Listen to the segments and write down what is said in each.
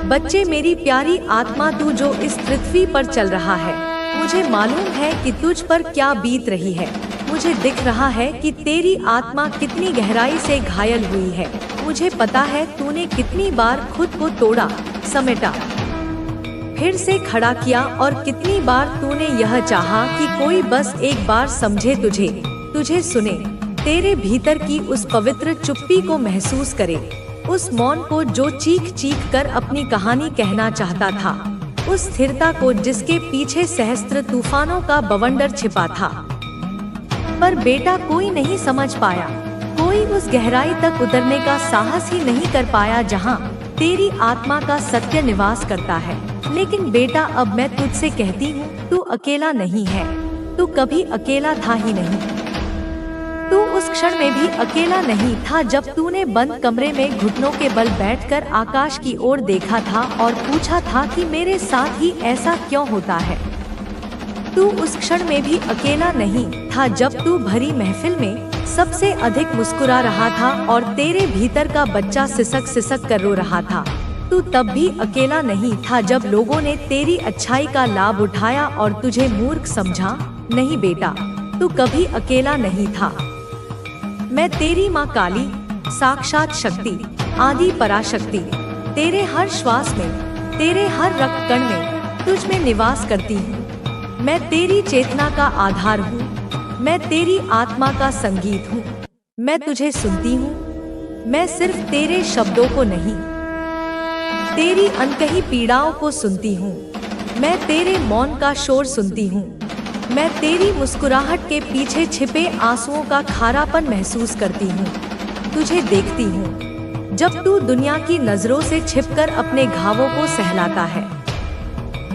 बच्चे मेरी प्यारी आत्मा, तू जो इस पृथ्वी पर चल रहा है, मुझे मालूम है कि तुझ पर क्या बीत रही है। मुझे दिख रहा है कि तेरी आत्मा कितनी गहराई से घायल हुई है। मुझे पता है तूने कितनी बार खुद को तोड़ा, समेटा, फिर से खड़ा किया, और कितनी बार तूने यह चाहा कि कोई बस एक बार समझे तुझे सुने, तेरे भीतर की उस पवित्र चुप्पी को महसूस करे, उस मौन को जो चीख चीख कर अपनी कहानी कहना चाहता था, उस स्थिरता को जिसके पीछे सहस्त्र तूफानों का बवंडर छिपा था। पर बेटा कोई नहीं समझ पाया, कोई उस गहराई तक उतरने का साहस ही नहीं कर पाया जहां तेरी आत्मा का सत्य निवास करता है। लेकिन बेटा अब मैं तुझसे कहती हूँ, तू अकेला नहीं है, तू कभी अकेला था ही नहीं। तू उस क्षण में भी अकेला नहीं था जब तूने बंद कमरे में घुटनों के बल बैठकर आकाश की ओर देखा था और पूछा था कि मेरे साथ ही ऐसा क्यों होता है। तू उस क्षण में भी अकेला नहीं था जब तू भरी महफिल में सबसे अधिक मुस्कुरा रहा था और तेरे भीतर का बच्चा सिसक सिसक कर रो रहा था। तू तब भी अकेला नहीं था जब लोगों ने तेरी अच्छाई का लाभ उठाया और तुझे मूर्ख समझा। नहीं बेटा, तू कभी अकेला नहीं था। मैं तेरी माँ काली, साक्षात शक्ति, आदि पराशक्ति, तेरे हर श्वास में, तेरे हर रक्त कण में तुझ में निवास करती हूँ। मैं तेरी चेतना का आधार हूँ, मैं तेरी आत्मा का संगीत हूँ। मैं तुझे सुनती हूँ, मैं सिर्फ तेरे शब्दों को नहीं, तेरी अनकही पीड़ाओं को सुनती हूँ। मैं तेरे मौन का शोर सुनती हूँ, मैं तेरी मुस्कुराहट के पीछे छिपे आंसुओं का खारापन महसूस करती हूँ। तुझे देखती हूँ जब तू दुनिया की नजरों से छिपकर अपने घावों को सहलाता है,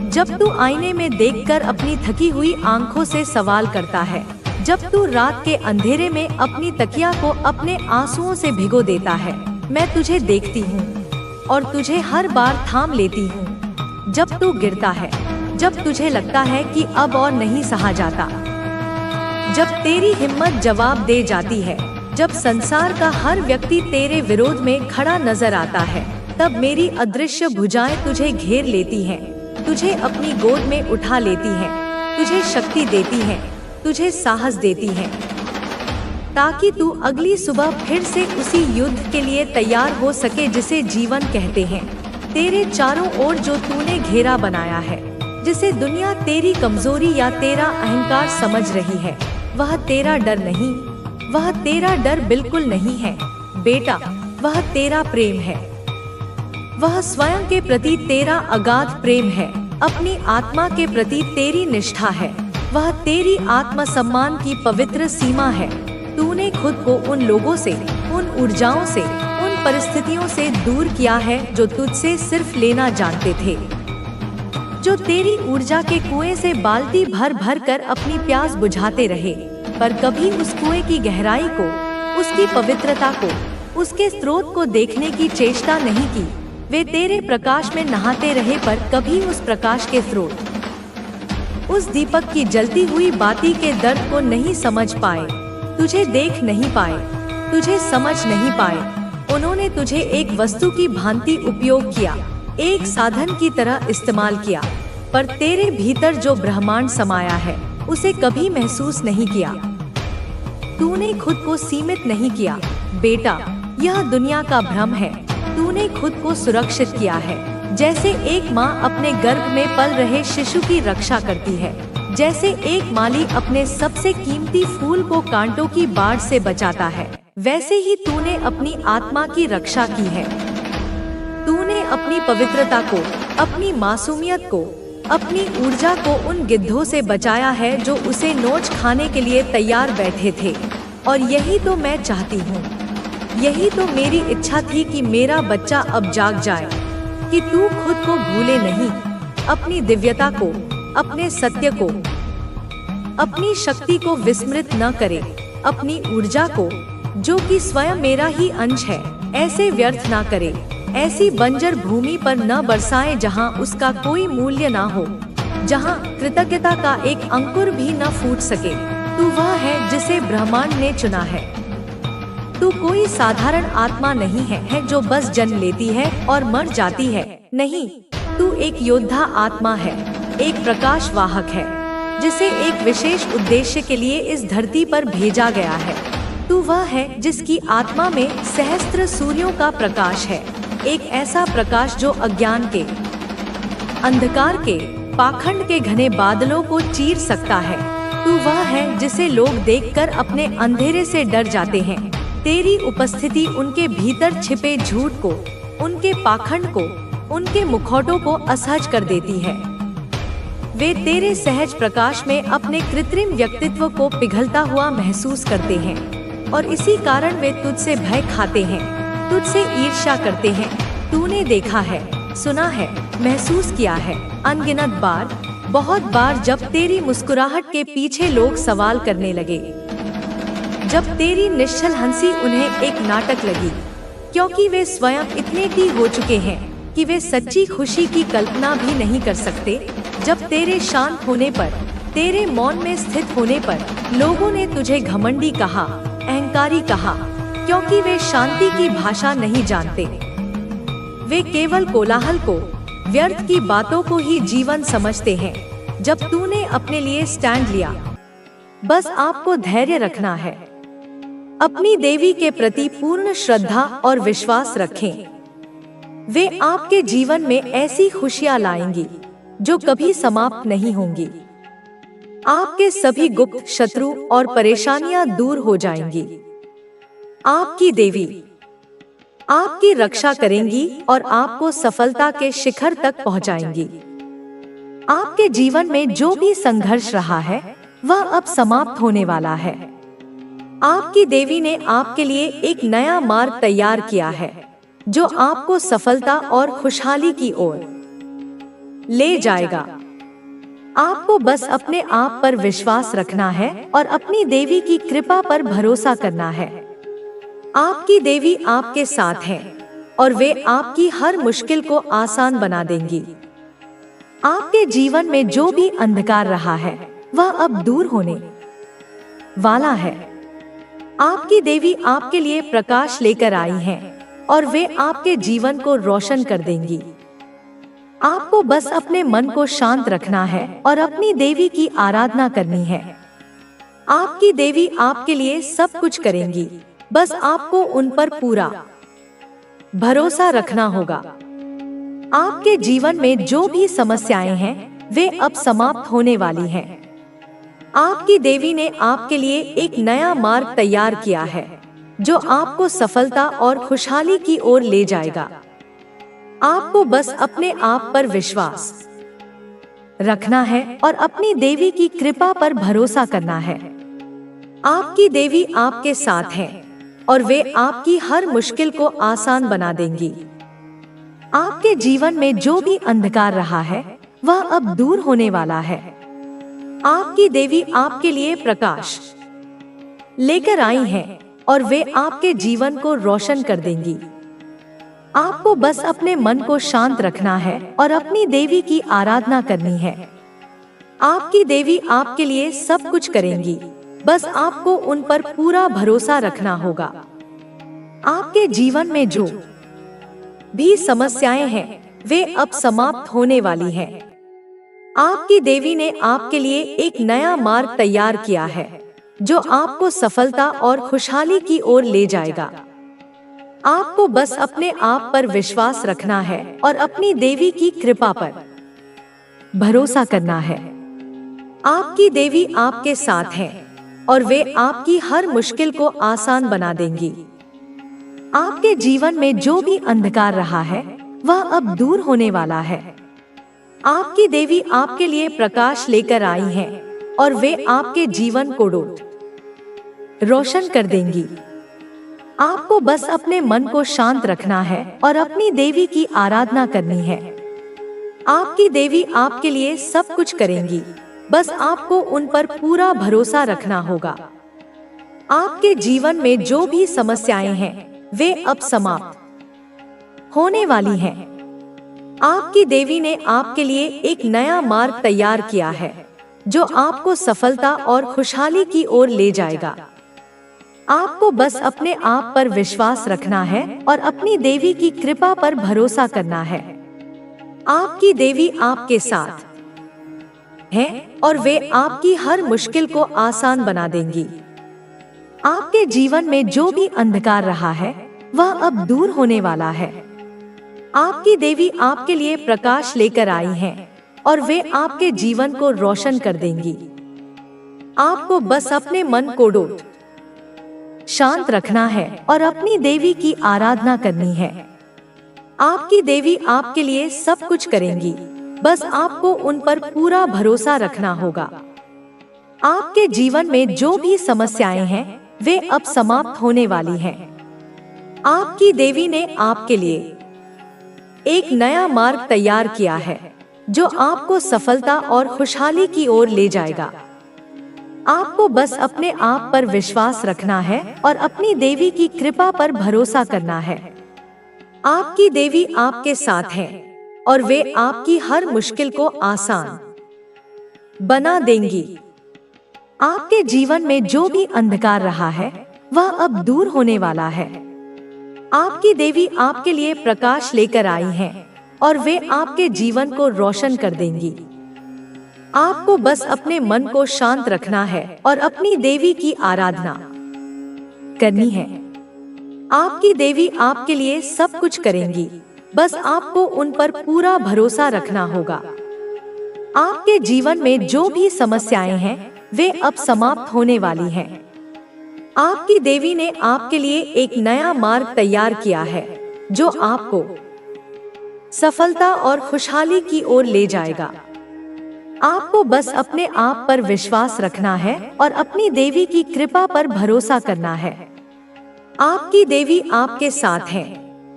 जब तू आईने में देखकर अपनी थकी हुई आंखों से सवाल करता है, जब तू रात के अंधेरे में अपनी तकिया को अपने आंसुओं से भिगो देता है। मैं तुझे देखती हूँ और तुझे हर बार थाम लेती हूँ जब तू गिरता है, जब तुझे लगता है कि अब और नहीं सहा जाता, जब तेरी हिम्मत जवाब दे जाती है, जब संसार का हर व्यक्ति तेरे विरोध में खड़ा नजर आता है, तब मेरी अदृश्य भुजाएं तुझे घेर लेती हैं, तुझे अपनी गोद में उठा लेती हैं, तुझे शक्ति देती हैं, तुझे साहस देती हैं, ताकि तू अगली सुबह फिर से उसी युद्ध के लिए तैयार हो सके जिसे जीवन कहते हैं। तेरे चारों ओर जो तूने घेरा बनाया है, जिसे दुनिया तेरी कमजोरी या तेरा अहंकार समझ रही है, वह तेरा डर नहीं, वह तेरा डर बिल्कुल नहीं है बेटा, वह तेरा प्रेम है। वह स्वयं के प्रति तेरा अगाध प्रेम है, अपनी आत्मा के प्रति तेरी निष्ठा है, वह तेरी आत्मसम्मान की पवित्र सीमा है। तूने खुद को उन लोगों से, उन ऊर्जाओं से, उन परिस्थितियों से दूर किया है जो तुझसे सिर्फ लेना जानते थे, जो तेरी ऊर्जा के कुएं से बाल्टी भर भर कर अपनी प्यास बुझाते रहे, पर कभी उस कुएं की गहराई को, उसकी पवित्रता को, उसके स्रोत को देखने की चेष्टा नहीं की। वे तेरे प्रकाश में नहाते रहे पर कभी उस प्रकाश के स्रोत, उस दीपक की जलती हुई बाती के दर्द को नहीं समझ पाए, तुझे देख नहीं पाए, तुझे समझ नहीं पाए। उन्होंने तुझे एक वस्तु की भांति उपयोग किया, एक साधन की तरह इस्तेमाल किया, पर तेरे भीतर जो ब्रह्मांड समाया है उसे कभी महसूस नहीं किया। तूने खुद को सीमित नहीं किया बेटा, यह दुनिया का भ्रम है। तूने खुद को सुरक्षित किया है, जैसे एक माँ अपने गर्भ में पल रहे शिशु की रक्षा करती है, जैसे एक माली अपने सबसे कीमती फूल को कांटों की बाढ़ से बचाता है, वैसे ही तूने अपनी आत्मा की रक्षा की है। तूने अपनी पवित्रता को, अपनी मासूमियत को, अपनी ऊर्जा को उन गिद्धों से बचाया है जो उसे नोच खाने के लिए तैयार बैठे थे। और यही तो मैं चाहती हूँ, यही तो मेरी इच्छा थी कि मेरा बच्चा अब जाग जाए, कि तू खुद को भूले नहीं, अपनी दिव्यता को, अपने सत्य को, अपनी शक्ति को विस्मृत न करे, अपनी ऊर्जा को जो कि स्वयं मेरा ही अंश है, ऐसे व्यर्थ ना करे, ऐसी बंजर भूमि पर न बरसाए जहाँ उसका कोई मूल्य ना हो, जहाँ कृतज्ञता का एक अंकुर भी न फूट सके। तू वह है जिसे ब्रह्मांड ने चुना है। तू कोई साधारण आत्मा नहीं है जो बस जन्म लेती है और मर जाती है। नहीं, तू एक योद्धा आत्मा है, एक प्रकाश वाहक है, जिसे एक विशेष उद्देश्य के लिए इस धरती पर भेजा गया है। तू वह है जिसकी आत्मा में सहस्त्र सूर्यों का प्रकाश है, एक ऐसा प्रकाश जो अज्ञान के, अंधकार के, पाखंड के घने बादलों को चीर सकता है। तू वह है जिसे लोग देखकर अपने अंधेरे से डर जाते हैं। तेरी उपस्थिति उनके भीतर छिपे झूठ को, उनके पाखंड को, उनके मुखौटों को असहज कर देती है। वे तेरे सहज प्रकाश में अपने कृत्रिम व्यक्तित्व को पिघलता हुआ महसूस करते हैं और इसी कारण वे तुझसे भय खाते हैं, तुझसे ईर्ष्या करते हैं। तूने देखा है, सुना है, महसूस किया है अनगिनत बार, बहुत बार, जब तेरी मुस्कुराहट के पीछे लोग सवाल करने लगे, जब तेरी निश्चल हंसी उन्हें एक नाटक लगी, क्योंकि वे स्वयं इतने की हो चुके हैं कि वे सच्ची खुशी की कल्पना भी नहीं कर सकते। जब तेरे शांत होने पर, तेरे मौन में स्थित होने पर लोगों ने तुझे घमंडी कहा, अहंकारी कहा, क्योंकि वे शांति की भाषा नहीं जानते। वे केवल कोलाहल को, व्यर्थ की बातों को ही जीवन समझते हैं। जब तूने अपने लिए स्टैंड लिया, बस आपको धैर्य रखना है। अपनी देवी के प्रति पूर्ण श्रद्धा और विश्वास रखें। वे आपके जीवन में ऐसी खुशियां लाएंगी जो कभी समाप्त नहीं होंगी। आपके सभी गुप्त शत्रु और परेशानियां दूर हो जाएंगी। आपकी देवी आपकी रक्षा करेंगी और आपको सफलता के शिखर तक पहुंचाएंगी। आपके जीवन में जो भी संघर्ष रहा है वह अब समाप्त होने वाला है। आपकी देवी ने आपके लिए एक नया मार्ग तैयार किया है जो आपको सफलता और खुशहाली की ओर ले जाएगा। आपको बस अपने आप पर विश्वास रखना है और अपनी देवी की कृपा पर भरोसा करना है। आपकी देवी आपके साथ है और वे आपकी हर मुश्किल को आसान बना देंगी। आपके जीवन में जो भी अंधकार रहा है वह अब दूर होने वाला है। आपकी देवी आपके लिए प्रकाश लेकर आई हैं और वे आपके जीवन को रोशन कर देंगी। आपको बस अपने मन को शांत रखना है और अपनी देवी की आराधना करनी है। आपकी देवी आपके लिए सब कुछ करेंगी, बस आपको उन पर पूरा भरोसा रखना होगा। आपके जीवन में जो भी समस्याएं हैं वे अब समाप्त होने वाली हैं। आपकी देवी ने आपके लिए एक नया मार्ग तैयार किया है जो आपको सफलता और खुशहाली की ओर ले जाएगा। आपको बस अपने आप पर विश्वास रखना है और अपनी देवी की कृपा पर भरोसा करना है। आपकी देवी आपके साथ है और वे आपकी हर मुश्किल को आसान बना देंगी। आपके जीवन में जो भी अंधकार रहा है वह अब दूर होने वाला है। आपकी देवी आपके लिए प्रकाश लेकर आई हैं और वे आपके जीवन को रोशन कर देंगी। आपको बस अपने मन को शांत रखना है और अपनी देवी की आराधना करनी है। आपकी देवी आपके लिए सब कुछ करेंगी, बस आपको उन पर पूरा भरोसा रखना होगा। आपके जीवन में जो भी समस्याएं हैं वे अब समाप्त होने वाली हैं। आपकी देवी ने आपके लिए एक नया मार्ग तैयार किया है जो आपको सफलता और खुशहाली की ओर ले जाएगा। आपको बस अपने आप पर विश्वास रखना है और अपनी देवी की कृपा पर भरोसा करना है। आपकी देवी आपके साथ है और वे आपकी हर मुश्किल को आसान बना देंगी। आपके जीवन में जो भी अंधकार रहा है वह अब दूर होने वाला है। आपकी देवी आपके लिए प्रकाश लेकर आई हैं और वे आपके जीवन को रोशन कर देंगी। आपको बस अपने मन को शांत रखना है और अपनी देवी की आराधना करनी है। आपकी देवी आपके लिए सब कुछ करेंगी, बस आपको उन पर पूरा भरोसा रखना होगा। आपके जीवन में जो भी समस्याएं हैं वे अब समाप्त होने वाली हैं। आपकी देवी ने आपके लिए एक नया मार्ग तैयार किया है जो आपको सफलता और खुशहाली की ओर ले जाएगा। आपको बस अपने आप पर विश्वास रखना है और अपनी देवी की कृपा पर भरोसा करना है। आपकी देवी आपके साथ है और वे आपकी हर मुश्किल को आसान बना देंगी। आपके जीवन में जो भी अंधकार रहा है वह अब दूर होने वाला है। आपकी देवी आपके लिए प्रकाश लेकर आई हैं और वे आपके जीवन को रोशन कर देंगी। आपको बस अपने मन को शांत रखना है और अपनी देवी की आराधना करनी है। आपकी देवी आपके लिए सब कुछ करेंगी, बस आपको उन पर पूरा भरोसा रखना होगा। आपके जीवन में जो भी समस्याएं हैं वे अब समाप्त होने वाली हैं। आपकी देवी ने आपके लिए एक नया मार्ग तैयार किया है जो आपको सफलता और खुशहाली की ओर ले जाएगा। आपको बस अपने आप पर विश्वास रखना है और अपनी देवी की कृपा पर भरोसा करना है। आपकी देवी आपके साथ है और वे आपकी हर मुश्किल को आसान बना देंगी। आपके जीवन में जो भी अंधकार रहा है वह अब दूर होने वाला है। आपकी देवी आपके लिए प्रकाश लेकर आई हैं और वे आपके जीवन को रोशन कर देंगी। आपको बस अपने मन को शांत रखना है और अपनी देवी की आराधना करनी है। आपकी देवी आपके लिए सब कुछ करेंगी, बस आपको उन पर पूरा भरोसा रखना होगा। आपके जीवन में जो भी समस्याएं हैं वे अब समाप्त होने वाली हैं। आपकी देवी ने आपके लिए एक नया मार्ग तैयार किया है जो आपको सफलता और खुशहाली की ओर ले जाएगा। आपको बस अपने आप पर विश्वास रखना है और अपनी देवी की कृपा पर भरोसा करना है। आपकी देवी आपके साथ है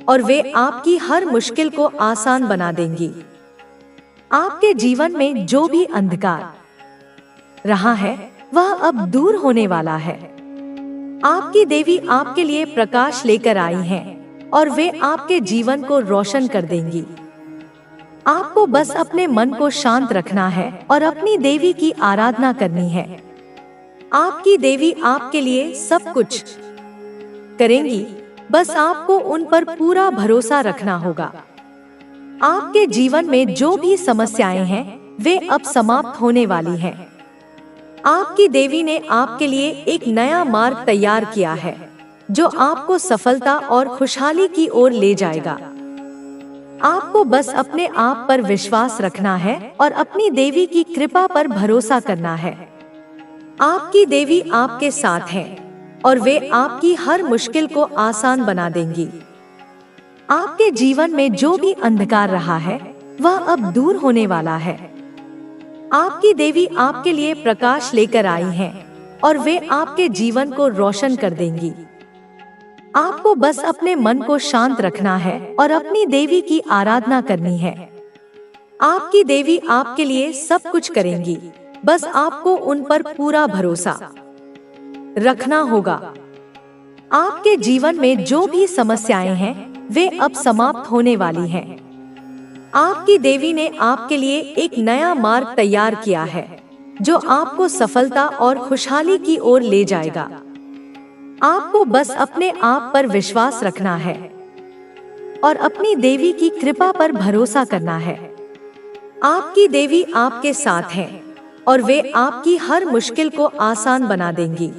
और वे आपकी हर मुश्किल को आसान बना देंगी। आपके जीवन में जो भी अंधकार रहा है वह अब दूर होने वाला है। आपकी देवी आपके लिए प्रकाश लेकर आई हैं और वे आपके जीवन को रोशन कर देंगी। आपको बस अपने मन को शांत रखना है और अपनी देवी की आराधना करनी है। आपकी देवी आपके लिए सब कुछ करेंगी, बस आपको उन पर पूरा भरोसा रखना होगा। आपके जीवन में जो भी समस्याएं हैं वे अब समाप्त होने वाली हैं। आपकी देवी ने आपके लिए एक नया मार्ग तैयार किया है जो आपको सफलता और खुशहाली की ओर ले जाएगा। आपको बस अपने आप पर विश्वास रखना है और अपनी देवी की कृपा पर भरोसा करना है। आपकी देवी आपके साथ है और वे आपकी हर मुश्किल को आसान बना देंगी। आपके जीवन में जो भी अंधकार रहा है वह अब दूर होने वाला है। आपकी देवी आपके लिए प्रकाश लेकर आई हैं और वे आपके जीवन को रोशन कर देंगी। आपको बस अपने मन को शांत रखना है और अपनी देवी की आराधना करनी है। आपकी देवी आपके लिए सब कुछ करेंगी, बस आपको उन पर पूरा भरोसा रखना होगा। आपके जीवन में जो भी समस्याएं हैं वे अब समाप्त होने वाली हैं। आपकी देवी ने आपके लिए एक नया मार्ग तैयार किया है जो आपको सफलता और खुशहाली की ओर ले जाएगा। आपको बस अपने आप पर विश्वास रखना है और अपनी देवी की कृपा पर भरोसा करना है। आपकी देवी आपके साथ है और वे आपकी हर मुश्किल को आसान बना देंगी।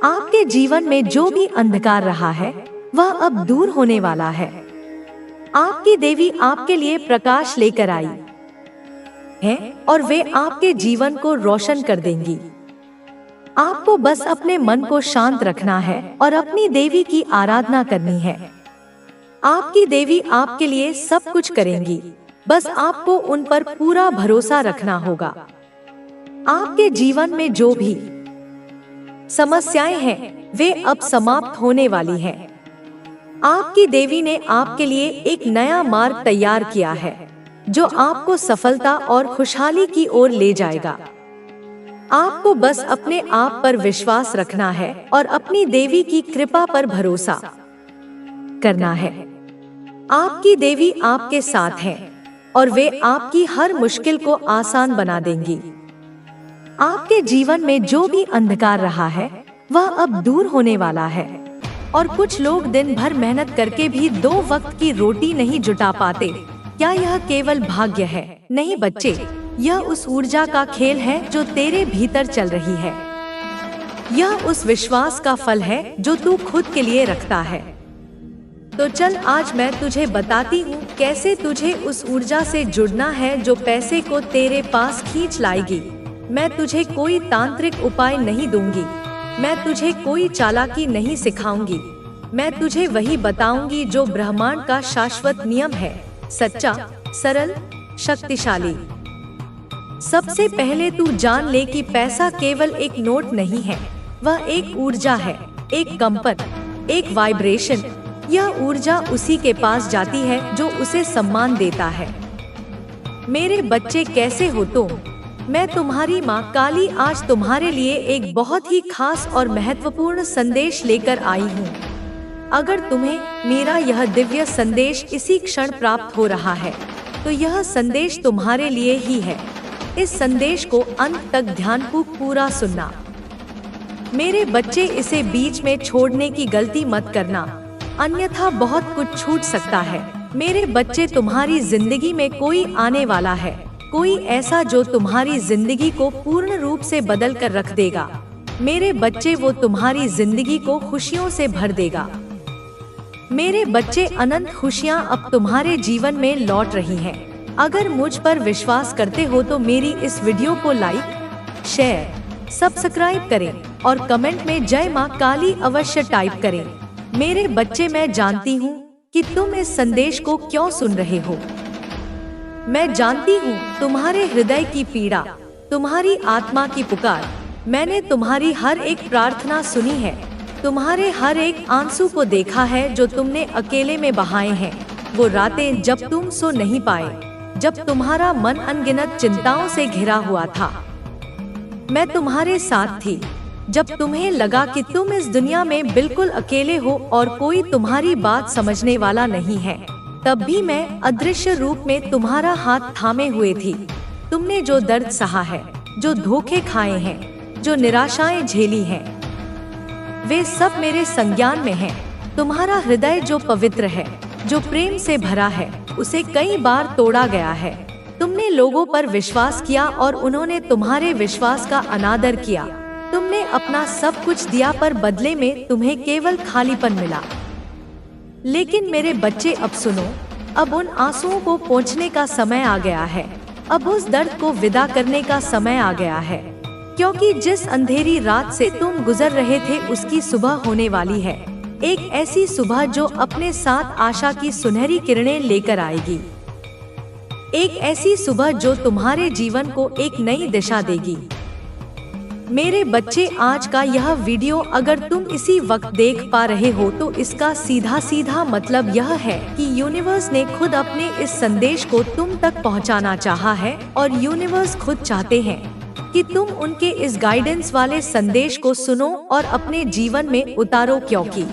आपके जीवन में जो भी अंधकार रहा है वह अब दूर होने वाला है। आपकी देवी आपके लिए प्रकाश लेकर आई है और वे आपके जीवन को रोशन कर देंगी। आपको बस अपने मन को शांत रखना है और अपनी देवी की आराधना करनी है। आपकी देवी आपके लिए सब कुछ करेंगी, बस आपको उन पर पूरा भरोसा रखना होगा। आपके जीवन में जो भी समस्याएं हैं वे अब समाप्त होने वाली हैं। आपकी देवी ने आपके लिए एक नया मार्ग तैयार किया है जो आपको सफलता और खुशहाली की ओर ले जाएगा। आपको बस अपने आप पर विश्वास रखना है और अपनी देवी की कृपा पर भरोसा करना है। आपकी देवी आपके साथ है और वे आपकी हर मुश्किल को आसान बना देंगी। आपके जीवन में जो भी अंधकार रहा है वह अब दूर होने वाला है। और कुछ लोग दिन भर मेहनत करके भी 2 वक्त की रोटी नहीं जुटा पाते, क्या यह केवल भाग्य है? नहीं बच्चे, यह उस ऊर्जा का खेल है जो तेरे भीतर चल रही है। यह उस विश्वास का फल है जो तू खुद के लिए रखता है। तो चल आज मैं तुझे बताती हूँ कैसे तुझे उस ऊर्जा से जुड़ना है जो पैसे को तेरे पास खींच लाएगी। मैं तुझे कोई तांत्रिक उपाय नहीं दूंगी, मैं तुझे कोई चालाकी नहीं सिखाऊंगी, मैं तुझे वही बताऊंगी जो ब्रह्मांड का शाश्वत नियम है, सच्चा, सरल, शक्तिशाली। सबसे पहले तू जान ले कि पैसा केवल एक नोट नहीं है, वह एक ऊर्जा है, एक कंपन, एक वाइब्रेशन। यह ऊर्जा उसी के पास जाती है जो उसे सम्मान देता है। मेरे बच्चे कैसे हो तुम? मैं तुम्हारी माँ काली आज तुम्हारे लिए एक बहुत ही खास और महत्वपूर्ण संदेश लेकर आई हूँ। अगर तुम्हें मेरा यह दिव्य संदेश इसी क्षण प्राप्त हो रहा है तो यह संदेश तुम्हारे लिए ही है। इस संदेश को अंत तक ध्यानपूर्वक पूरा सुनना। मेरे बच्चे, इसे बीच में छोड़ने की गलती मत करना, अन्यथा बहुत कुछ छूट सकता है। मेरे बच्चे, तुम्हारी जिंदगी में कोई आने वाला है, कोई ऐसा जो तुम्हारी जिंदगी को पूर्ण रूप से बदल कर रख देगा। मेरे बच्चे, वो तुम्हारी जिंदगी को खुशियों से भर देगा। मेरे बच्चे, अनंत खुशियाँ अब तुम्हारे जीवन में लौट रही हैं। अगर मुझ पर विश्वास करते हो तो मेरी इस वीडियो को लाइक, शेयर, सब्सक्राइब करें और कमेंट में जय माँ काली अवश्य टाइप करें। मेरे बच्चे, मैं जानती हूँ कि तुम इस संदेश को क्यों सुन रहे हो। मैं जानती हूँ तुम्हारे हृदय की पीड़ा, तुम्हारी आत्मा की पुकार। मैंने तुम्हारी हर एक प्रार्थना सुनी है, तुम्हारे हर एक आंसू को देखा है जो तुमने अकेले में बहाए हैं। वो रातें जब तुम सो नहीं पाए, जब तुम्हारा मन अनगिनत चिंताओं से घिरा हुआ था। मैं तुम्हारे साथ थी जब तुम्हें लगा कि तुम इस दुनिया में बिल्कुल अकेले हो और कोई तुम्हारी बात समझने वाला नहीं है। तब भी मैं अदृश्य रूप में तुम्हारा हाथ थामे हुए थी। तुमने जो दर्द सहा है, जो धोखे खाए हैं, जो निराशाएं झेली हैं, वे सब मेरे संज्ञान में हैं। तुम्हारा हृदय जो पवित्र है, जो प्रेम से भरा है, उसे कई बार तोड़ा गया है। तुमने लोगों पर विश्वास किया और उन्होंने तुम्हारे विश्वास का अनादर किया। तुमने अपना सब कुछ दिया पर बदले में तुम्हें केवल खालीपन मिला। लेकिन मेरे बच्चे, अब सुनो, अब उन आंसुओं को पोंछने का समय आ गया है। अब उस दर्द को विदा करने का समय आ गया है, क्योंकि जिस अंधेरी रात से तुम गुजर रहे थे उसकी सुबह होने वाली है। एक ऐसी सुबह जो अपने साथ आशा की सुनहरी किरणें लेकर आएगी। एक ऐसी सुबह जो तुम्हारे जीवन को एक नई दिशा देगी। मेरे बच्चे, आज का यह वीडियो अगर तुम इसी वक्त देख पा रहे हो तो इसका सीधा सीधा मतलब यह है कि यूनिवर्स ने खुद अपने इस संदेश को तुम तक पहुंचाना चाहा है और यूनिवर्स खुद चाहते हैं कि तुम उनके इस गाइडेंस वाले संदेश को सुनो और अपने जीवन में उतारो, क्योंकि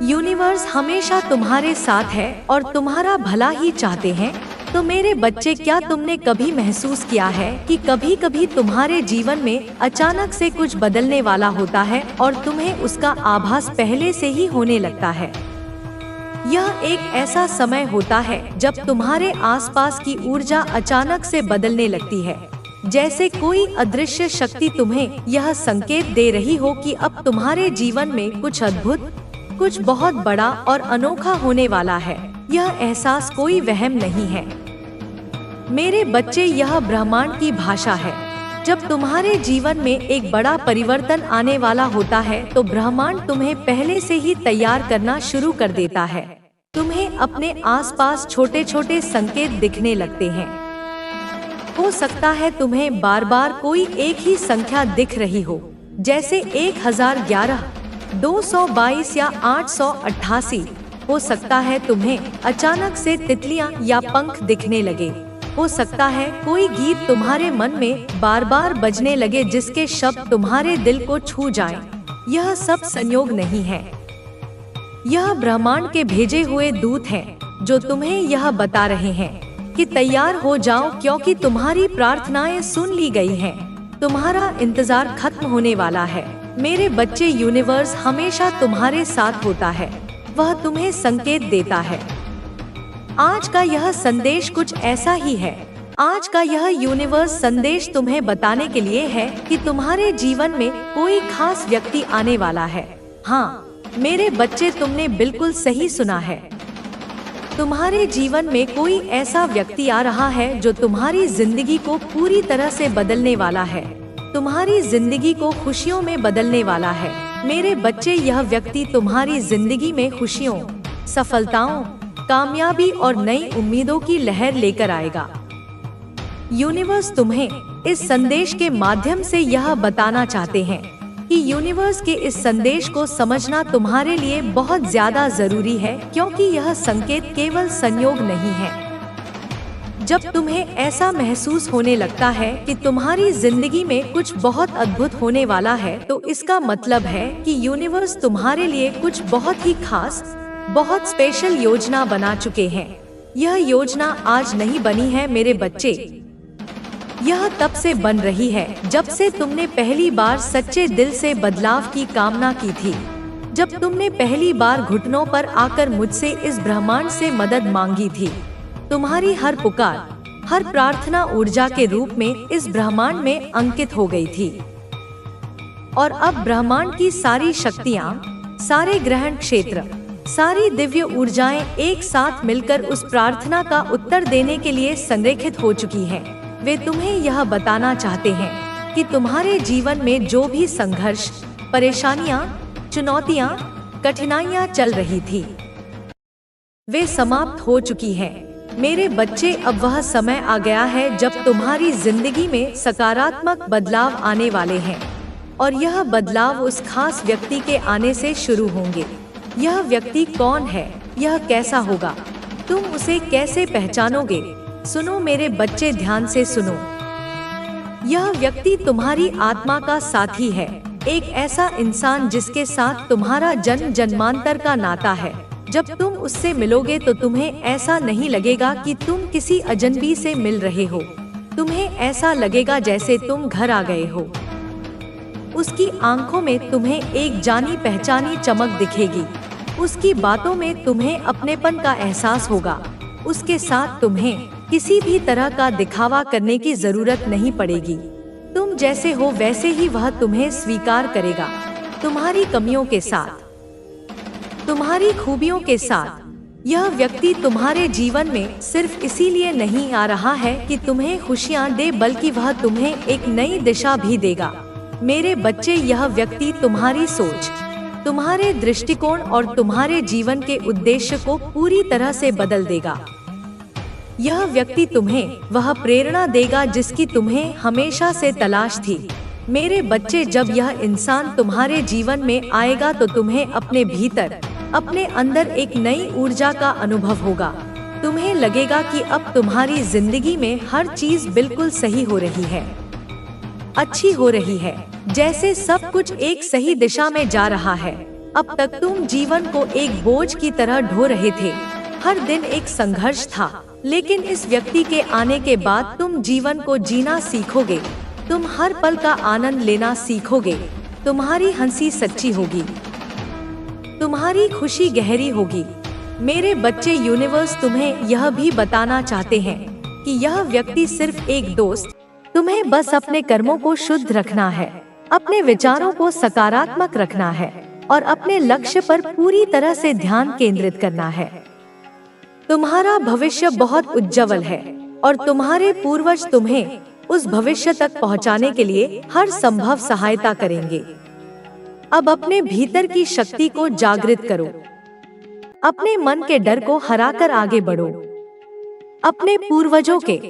यूनिवर्स हमेशा तुम्हारे साथ है और तुम्हारा भला ही चाहते हैं। तो मेरे बच्चे, क्या तुमने कभी महसूस किया है कि कभी कभी तुम्हारे जीवन में अचानक से कुछ बदलने वाला होता है और तुम्हें उसका आभास पहले से ही होने लगता है? यह एक ऐसा समय होता है जब तुम्हारे आसपास की ऊर्जा अचानक से बदलने लगती है, जैसे कोई अदृश्य शक्ति तुम्हें यह संकेत दे रही हो कि अब तुम्हारे जीवन में कुछ अद्भुत, कुछ बहुत बड़ा और अनोखा होने वाला है। यह एहसास कोई वहम नहीं है मेरे बच्चे, यह ब्रह्मांड की भाषा है। जब तुम्हारे जीवन में एक बड़ा परिवर्तन आने वाला होता है तो ब्रह्मांड तुम्हें पहले से ही तैयार करना शुरू कर देता है। तुम्हें अपने आसपास छोटे छोटे संकेत दिखने लगते हैं। हो सकता है तुम्हें बार बार कोई एक ही संख्या दिख रही हो, जैसे 1011, 222 या 888। हो सकता है तुम्हें अचानक से तितलियां या पंख दिखने लगे। हो सकता है कोई गीत तुम्हारे मन में बार बार बजने लगे जिसके शब्द तुम्हारे दिल को छू जाएं। यह सब संयोग नहीं है, यह ब्रह्मांड के भेजे हुए दूत हैं जो तुम्हें यह बता रहे हैं कि तैयार हो जाओ, क्योंकि तुम्हारी प्रार्थनाएं सुन ली गई हैं। तुम्हारा इंतजार खत्म होने वाला है। मेरे बच्चे, यूनिवर्स हमेशा तुम्हारे साथ होता है। वह तुम्हें संकेत देता है, आज का यह संदेश कुछ ऐसा ही है। आज का यह यूनिवर्स संदेश तुम्हें बताने के लिए है कि तुम्हारे जीवन में कोई खास व्यक्ति आने वाला है। हाँ मेरे बच्चे, तुमने बिल्कुल सही सुना है। तुम्हारे जीवन में कोई ऐसा व्यक्ति आ रहा है जो तुम्हारी जिंदगी को पूरी तरह से बदलने वाला है, तुम्हारी जिंदगी को खुशियों में बदलने वाला है। मेरे बच्चे, यह व्यक्ति तुम्हारी जिंदगी में खुशियों, सफलताओं, कामयाबी और नई उम्मीदों की लहर लेकर आएगा। यूनिवर्स तुम्हें इस संदेश के माध्यम से यह बताना चाहते हैं कि यूनिवर्स के इस संदेश को समझना तुम्हारे लिए बहुत ज्यादा जरूरी है, क्योंकि यह संकेत केवल संयोग नहीं है। जब तुम्हें ऐसा महसूस होने लगता है कि तुम्हारी जिंदगी में कुछ बहुत अद्भुत होने वाला है, तो इसका मतलब है कि यूनिवर्स तुम्हारे लिए कुछ बहुत ही खास, बहुत स्पेशल योजना बना चुके हैं। यह योजना आज नहीं बनी है मेरे बच्चे, यह तब से बन रही है जब से तुमने पहली बार सच्चे दिल से बदलाव की कामना की थी। जब तुमने पहली बार घुटनों पर आकर मुझसे इस ब्रह्मांड से मदद मांगी थी। तुम्हारी हर पुकार, हर प्रार्थना ऊर्जा के रूप में इस ब्रह्मांड में अंकित हो गई थी। और अब ब्रह्मांड की सारी शक्तियाँ, सारे ग्रहण क्षेत्र, सारी दिव्य ऊर्जाएं एक साथ मिलकर उस प्रार्थना का उत्तर देने के लिए संरेखित हो चुकी हैं। वे तुम्हें यह बताना चाहते हैं कि तुम्हारे जीवन में जो भी संघर्ष, परेशानियां, चुनौतियां, कठिनाइयां चल रही थी, वे समाप्त हो चुकी हैं। मेरे बच्चे, अब वह समय आ गया है जब तुम्हारी जिंदगी में सकारात्मक बदलाव आने वाले हैं, और यह बदलाव उस खास व्यक्ति के आने से शुरू होंगे। यह व्यक्ति कौन है, यह कैसा होगा, तुम उसे कैसे पहचानोगे? सुनो मेरे बच्चे, ध्यान से सुनो। यह व्यक्ति तुम्हारी आत्मा का साथी है, एक ऐसा इंसान जिसके साथ तुम्हारा जन्म जन्मांतर का नाता है। जब तुम उससे मिलोगे तो तुम्हें ऐसा नहीं लगेगा कि तुम किसी अजनबी से मिल रहे हो, तुम्हें ऐसा लगेगा जैसे तुम घर आ गए हो। उसकी आंखों में तुम्हें एक जानी पहचानी चमक दिखेगी, उसकी बातों में तुम्हें अपनेपन का एहसास होगा। उसके साथ तुम्हें किसी भी तरह का दिखावा करने की जरूरत नहीं पड़ेगी। तुम जैसे हो वैसे ही वह तुम्हें स्वीकार करेगा, तुम्हारी कमियों के साथ, तुम्हारी खूबियों के साथ। यह व्यक्ति तुम्हारे जीवन में सिर्फ इसीलिए नहीं आ रहा है कि तुम्हें खुशियां दे, बल्कि वह तुम्हें एक नई दिशा भी देगा। मेरे बच्चे, यह व्यक्ति तुम्हारी सोच, तुम्हारे दृष्टिकोण और तुम्हारे जीवन के उद्देश्य को पूरी तरह से बदल देगा। यह व्यक्ति तुम्हें वह प्रेरणा देगा जिसकी तुम्हें हमेशा से तलाश थी। मेरे बच्चे, जब यह इंसान तुम्हारे जीवन में आएगा तो तुम्हें अपने भीतर, अपने अंदर एक नई ऊर्जा का अनुभव होगा। तुम्हें लगेगा कि अब तुम्हारी जिंदगी में हर चीज बिल्कुल सही हो रही है, अच्छी हो रही है, जैसे सब कुछ एक सही दिशा में जा रहा है। अब तक तुम जीवन को एक बोझ की तरह ढो रहे थे, हर दिन एक संघर्ष था, लेकिन इस व्यक्ति के आने के बाद तुम जीवन को जीना सीखोगे, तुम हर पल का आनंद लेना सीखोगे। तुम्हारी हंसी सच्ची होगी, तुम्हारी खुशी गहरी होगी। मेरे बच्चे, यूनिवर्स तुम्हें यह भी बताना चाहते हैं कि यह व्यक्ति सिर्फ एक दोस्त, तुम्हें बस अपने कर्मों को शुद्ध रखना है, अपने विचारों को सकारात्मक रखना है और अपने लक्ष्य पर पूरी तरह से ध्यान केंद्रित करना है। तुम्हारा भविष्य बहुत उज्जवल है और तुम्हारे पूर्वज तुम्हें उस भविष्य तक पहुंचाने के लिए हर संभव सहायता करेंगे। अब अपने भीतर की शक्ति को जागृत करो, अपने मन के डर को हराकर आगे बढ़ो, अपने पूर्वजों के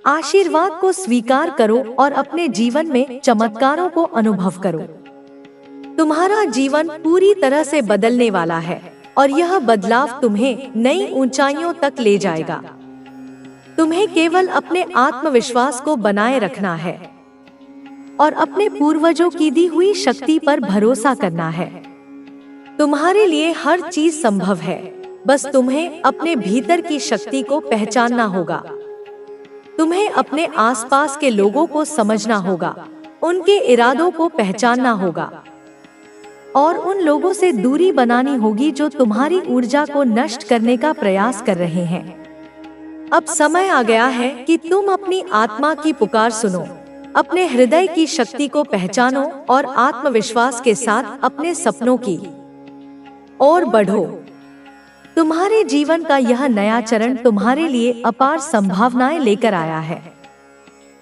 आशीर्वाद को स्वीकार करो और अपने जीवन में चमत्कारों को अनुभव करो। तुम्हारा जीवन पूरी तरह से बदलने वाला है और यह बदलाव तुम्हें नई ऊंचाइयों तक ले जाएगा। तुम्हें केवल अपने आत्मविश्वास को बनाए रखना है और अपने पूर्वजों की दी हुई शक्ति पर भरोसा करना है। तुम्हारे लिए हर चीज संभव है, बस तुम्हें अपने भीतर की शक्ति को पहचानना होगा। तुम्हें अपने आसपास के लोगों को समझना होगा, उनके इरादों को पहचानना होगा और उन लोगों से दूरी बनानी होगी जो तुम्हारी ऊर्जा को नष्ट करने का प्रयास कर रहे हैं। अब समय आ गया है कि तुम अपनी आत्मा की पुकार सुनो, अपने हृदय की शक्ति को पहचानो और आत्मविश्वास के साथ अपने सपनों की ओर बढ़ो। तुम्हारे जीवन का यह नया चरण तुम्हारे लिए अपार संभावनाएं लेकर आया है।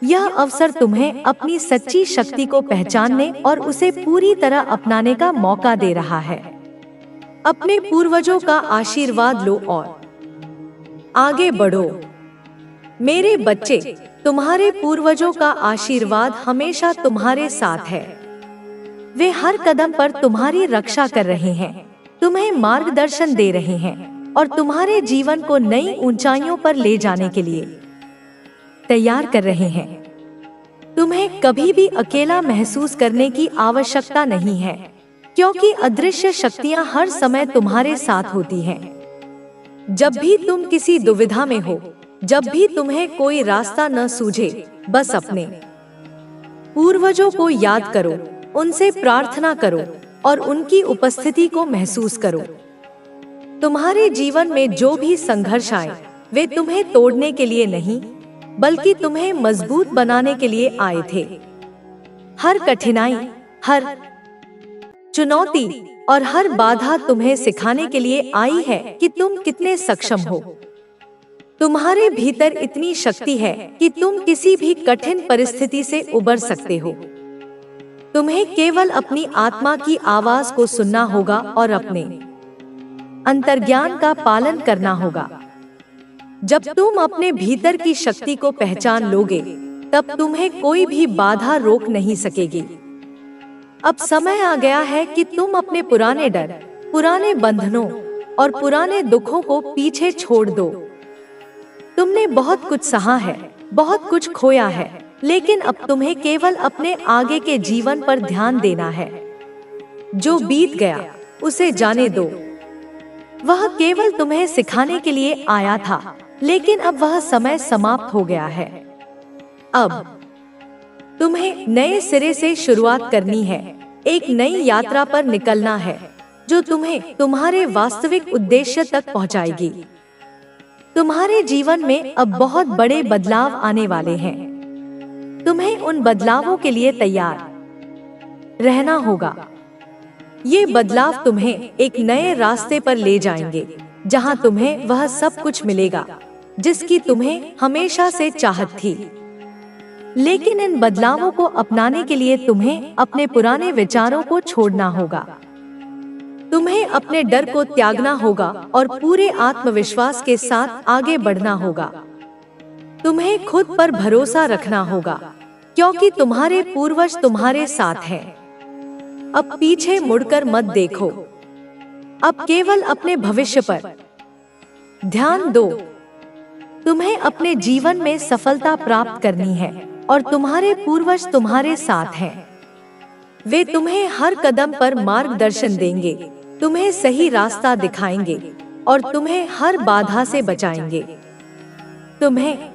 यह अवसर तुम्हें अपनी सच्ची शक्ति को पहचानने और उसे पूरी तरह अपनाने का मौका दे रहा है। अपने पूर्वजों का आशीर्वाद लो और आगे बढ़ो। मेरे बच्चे, तुम्हारे पूर्वजों का आशीर्वाद हमेशा तुम्हारे साथ है। वे हर कदम पर तुम्हारी रक्षा कर रहे हैं, तुम्हें मार्गदर्शन दे रहे हैं और तुम्हारे जीवन को नई ऊंचाइयों पर ले जाने के लिए तैयार कर रहे हैं। तुम्हें कभी भी अकेला महसूस करने की आवश्यकता नहीं है, क्योंकि अदृश्य शक्तियां हर समय तुम्हारे साथ होती हैं। जब भी तुम किसी दुविधा में हो, जब भी तुम्हें कोई रास्ता न सूझे, बस अपने पूर्वजों को याद करो, उनसे प्रार्थना करो और उनकी उपस्थिति को महसूस करो। तुम्हारे जीवन में जो भी संघर्ष आए, वे तुम्हें तोड़ने के लिए नहीं, बल्कि तुम्हें मजबूत बनाने के लिए आए थे। हर कठिनाई, हर चुनौती और हर बाधा तुम्हें सिखाने के लिए आई है कि तुम कितने सक्षम हो। तुम्हारे भीतर इतनी शक्ति है कि तुम किसी भी कठिन परिस्थिति से उबर सकते हो। तुम्हें केवल अपनी आत्मा की आवाज को सुनना होगा और अपने अंतर्ज्ञान का पालन करना होगा। जब तुम अपने भीतर की शक्ति को पहचान लोगे, तब तुम्हें कोई भी बाधा रोक नहीं सकेगी। अब समय आ गया है कि तुम अपने पुराने डर, पुराने बंधनों और पुराने दुखों को पीछे छोड़ दो। तुमने बहुत कुछ सहा है, बहुत कुछ खोया है, लेकिन अब तुम्हें केवल अपने आगे के जीवन पर ध्यान देना है। जो बीत गया उसे जाने दो। वह केवल तुम्हें सिखाने के लिए आया था, लेकिन अब वह समय समाप्त हो गया है। अब तुम्हें नए सिरे से शुरुआत करनी है, एक नई यात्रा पर निकलना है जो तुम्हें तुम्हारे वास्तविक उद्देश्य तक पहुंचाएगी। तुम्हारे जीवन में अब बहुत बड़े बदलाव आने वाले हैं। तुम्हें उन बदलावों के लिए तैयार रहना होगा। ये बदलाव तुम्हें एक नए रास्ते पर ले जाएंगे, जहां तुम्हें वह सब कुछ मिलेगा जिसकी तुम्हें हमेशा से चाहत थी। लेकिन इन बदलावों को अपनाने के लिए तुम्हें अपने पुराने विचारों को छोड़ना होगा। तुम्हें अपने डर को त्यागना होगा और पूरे आत्मविश्वास के साथ आगे बढ़ना होगा। तुम्हें खुद पर भरोसा रखना होगा, क्योंकि तुम्हारे पूर्वज तुम्हारे साथ हैं। अब पीछे मुड़कर मत देखो। अब केवल अपने भविष्य पर ध्यान दो। तुम्हें अपने जीवन में सफलता प्राप्त करनी है और तुम्हारे पूर्वज तुम्हारे साथ हैं। वे तुम्हें हर कदम पर मार्गदर्शन देंगे, तुम्हें सही रास्ता दिखाएंगे और तुम्हें हर बाधा से बचाएंगे। तुम्हें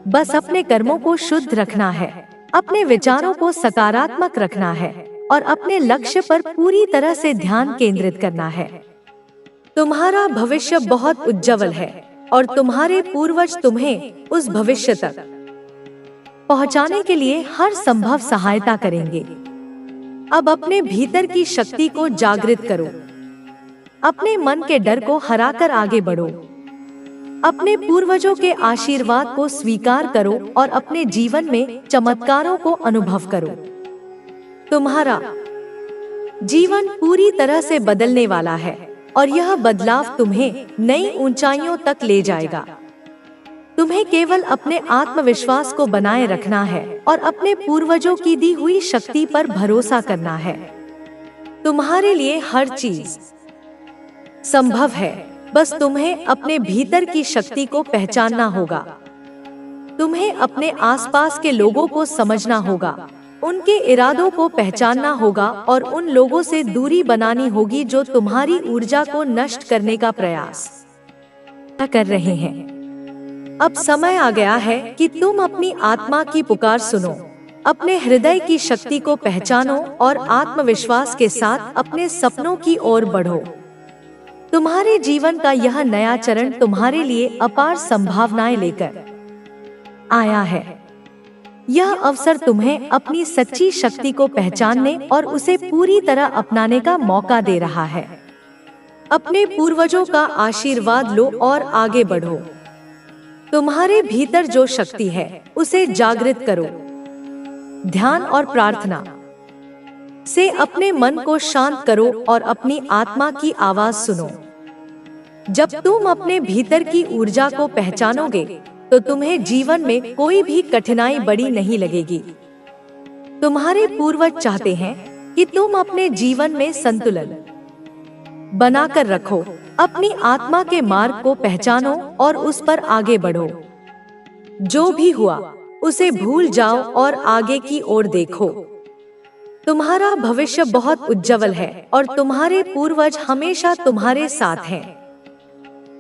बस अपने कर्मों को शुद्ध रखना है, अपने विचारों को सकारात्मक रखना है और अपने लक्ष्य पर पूरी तरह से ध्यान केंद्रित करना है। तुम्हारा भविष्य बहुत उज्जवल है और तुम्हारे पूर्वज तुम्हें उस भविष्य तक पहुंचाने के लिए हर संभव सहायता करेंगे। अब अपने भीतर की शक्ति को जागृत करो। अपने मन के डर को हराकर आगे बढ़ो। अपने पूर्वजों के आशीर्वाद को स्वीकार करो और अपने जीवन में चमत्कारों को अनुभव करो। तुम्हारा जीवन पूरी तरह से बदलने वाला है और यह बदलाव तुम्हें नई ऊंचाइयों तक ले जाएगा। तुम्हें केवल अपने आत्मविश्वास को बनाए रखना है और अपने पूर्वजों की दी हुई शक्ति पर भरोसा करना है। तुम्हारे लिए हर चीज संभव है, बस तुम्हें अपने भीतर की शक्ति को पहचानना होगा। तुम्हें अपने आसपास के लोगों को समझना होगा, उनके इरादों को पहचानना होगा और उन लोगों से दूरी बनानी होगी जो तुम्हारी ऊर्जा को नष्ट करने का प्रयास कर रहे हैं। अब समय आ गया है कि तुम अपनी आत्मा की पुकार सुनो, अपने हृदय की शक्ति को पहचानो और आत्मविश्वास के साथ अपने सपनों की ओर बढ़ो। तुम्हारे जीवन का यह नया चरण तुम्हारे लिए अपार संभावनाएं लेकर आया है। यह अवसर तुम्हें अपनी सच्ची शक्ति को पहचानने और उसे पूरी तरह अपनाने का मौका दे रहा है। अपने पूर्वजों का आशीर्वाद लो और आगे बढ़ो। तुम्हारे भीतर जो शक्ति है उसे जागृत करो। ध्यान और प्रार्थना से अपने मन को शांत करो और अपनी आत्मा की आवाज सुनो। जब तुम अपने भीतर की ऊर्जा को पहचानोगे तो तुम्हें जीवन में कोई भी कठिनाई बड़ी नहीं लगेगी। तुम्हारे पूर्वज चाहते हैं कि तुम अपने जीवन में संतुलन बनाकर रखो। अपनी आत्मा के मार्ग को पहचानो और उस पर आगे बढ़ो। जो भी हुआ उसे भूल जाओ और आगे की ओर देखो। तुम्हारा भविष्य बहुत उज्जवल है और तुम्हारे पूर्वज हमेशा तुम्हारे साथ हैं।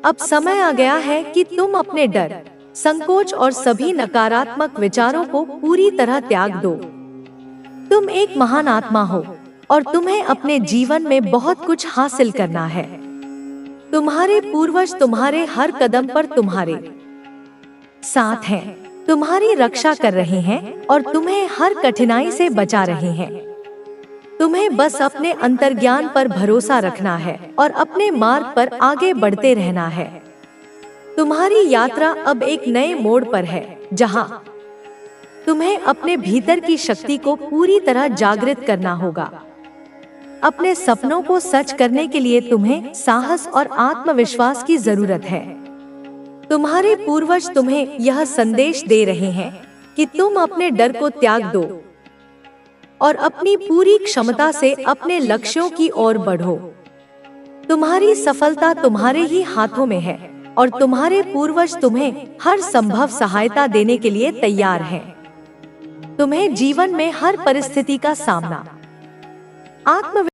अब समय आ गया है कि तुम अपने डर, संकोच और सभी नकारात्मक विचारों को पूरी तरह त्याग दो। तुम एक महान आत्मा हो और तुम्हें अपने जीवन में बहुत कुछ हासिल करना है। तुम्हारे पूर्वज तुम्हारे हर कदम पर तुम्हारे साथ हैं, तुम्हारी रक्षा कर रहे हैं और तुम्हें हर कठिनाई से बचा रहे हैं। तुम्हें बस अपने अंतर्ज्ञान पर भरोसा रखना है और अपने मार्ग पर आगे बढ़ते रहना है। तुम्हारी यात्रा अब एक नए मोड़ पर है, जहां तुम्हें अपने भीतर की शक्ति को पूरी तरह जागृत करना होगा। अपने सपनों को सच करने के लिए तुम्हें साहस और आत्मविश्वास की जरूरत है। तुम्हारे पूर्वज तुम्हें यह संदेश दे रहे हैं कि तुम अपने डर को त्याग दो और अपनी पूरी क्षमता से अपने लक्ष्यों की ओर बढ़ो। तुम्हारी सफलता तुम्हारे ही हाथों में है और तुम्हारे पूर्वज तुम्हें हर संभव सहायता देने के लिए तैयार हैं। तुम्हें जीवन में हर परिस्थिति का सामना आत्मविश्वास